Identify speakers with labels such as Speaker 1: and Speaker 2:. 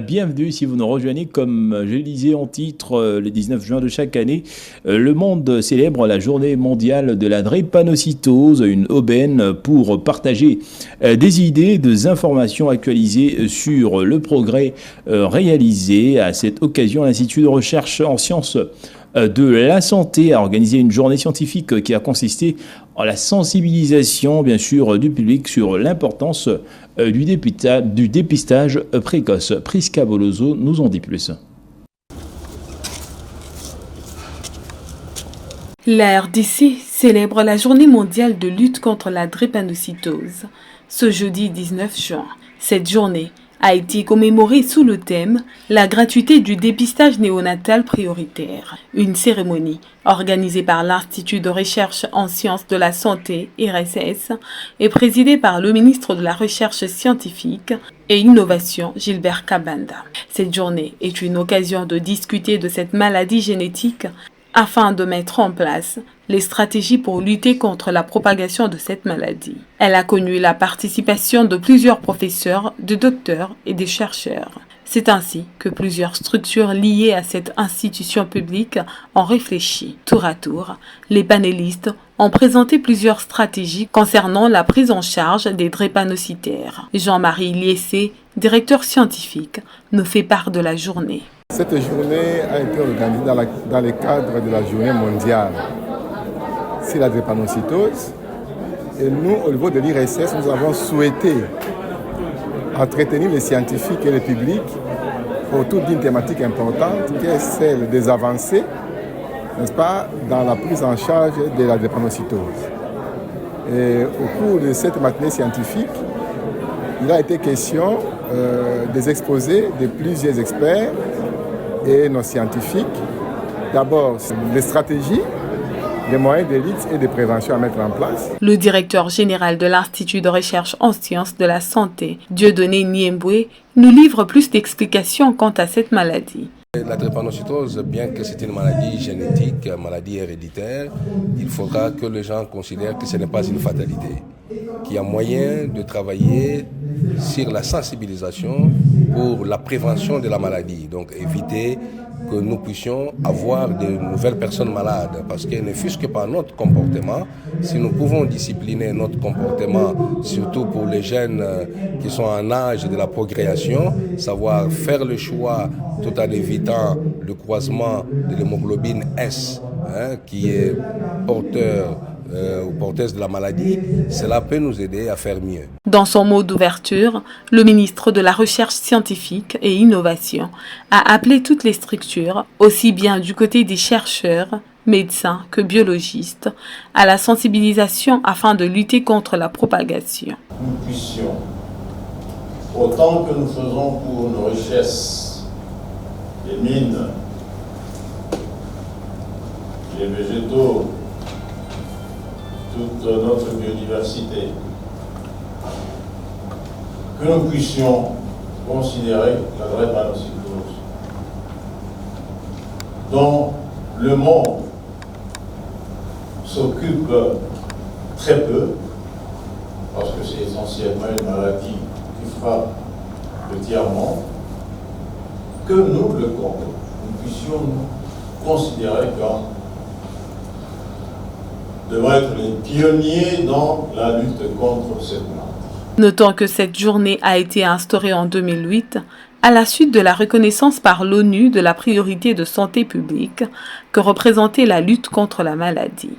Speaker 1: Bienvenue si vous nous rejoignez. Comme je le disais en titre, le 19 juin de chaque année, le monde célèbre la journée mondiale de la drépanocytose, une aubaine pour partager des idées, des informations actualisées sur le progrès réalisé. À cette occasion, l'Institut de recherche en sciences de la santé a organisé une journée scientifique qui a consisté en la sensibilisation, bien sûr, du public sur l'importance du dépistage précoce. Prisca Bolozo nous en dit plus.
Speaker 2: La RDC célèbre la journée mondiale de lutte contre la drépanocytose ce jeudi 19 juin. Cette journée a été commémorée sous le thème « La gratuité du dépistage néonatal prioritaire ». Une cérémonie organisée par l'Institut de recherche en sciences de la santé, IRSS, et présidée par le ministre de la Recherche scientifique et Innovation, Gilbert Kabanda. Cette journée est une occasion de discuter de cette maladie génétique afin de mettre en place les stratégies pour lutter contre la propagation de cette maladie. Elle a connu la participation de plusieurs professeurs, de docteurs et des chercheurs. C'est ainsi que plusieurs structures liées à cette institution publique ont réfléchi. Tour à tour, les panélistes ont présenté plusieurs stratégies concernant la prise en charge des drépanocytaires. Jean-Marie Liessé, directeur scientifique, nous fait part de la journée.
Speaker 3: Cette journée a été organisée dans le cadre de la journée mondiale sur la drépanocytose. Et nous, au niveau de l'IRSS, nous avons souhaité entretenir les scientifiques et le public autour d'une thématique importante qui est celle des avancées, n'est-ce pas, dans la prise en charge de la drépanocytose. Et au cours de cette matinée scientifique, il a été question des exposés de plusieurs experts et nos scientifiques. D'abord, les stratégies, les moyens de lutte et de prévention à mettre en place.
Speaker 2: Le directeur général de l'Institut de recherche en sciences de la santé, Dieudonné Niemboué, nous livre plus d'explications quant à cette maladie.
Speaker 4: La drépanocytose, bien que c'est une maladie génétique, une maladie héréditaire, il faudra que les gens considèrent que ce n'est pas une fatalité, qu'il y a moyen de travailler sur la sensibilisation pour la prévention de la maladie, donc éviter que nous puissions avoir de nouvelles personnes malades, parce que ne fût-ce que par notre comportement, si nous pouvons discipliner notre comportement, surtout pour les jeunes qui sont en âge de la procréation, savoir faire le choix tout en évitant le croisement de l'hémoglobine S, qui est porteur ou porteuse de la maladie, cela peut nous aider à faire mieux.
Speaker 2: Dans son mot d'ouverture, le ministre de la Recherche scientifique et Innovation a appelé toutes les structures, aussi bien du côté des chercheurs, médecins que biologistes, à la sensibilisation afin de lutter contre la propagation.
Speaker 5: Nous puissions, autant que nous faisons pour nos richesses, les mines, les végétaux, toute notre biodiversité, que nous puissions considérer la drépanocytose, dont le monde s'occupe très peu, parce que c'est essentiellement une maladie qui frappe le tiers-monde, que nous puissions nous considérer comme devons être les pionniers dans la lutte contre cette maladie.
Speaker 2: Notons que cette journée a été instaurée en 2008 à la suite de la reconnaissance par l'ONU de la priorité de santé publique que représentait la lutte contre la maladie.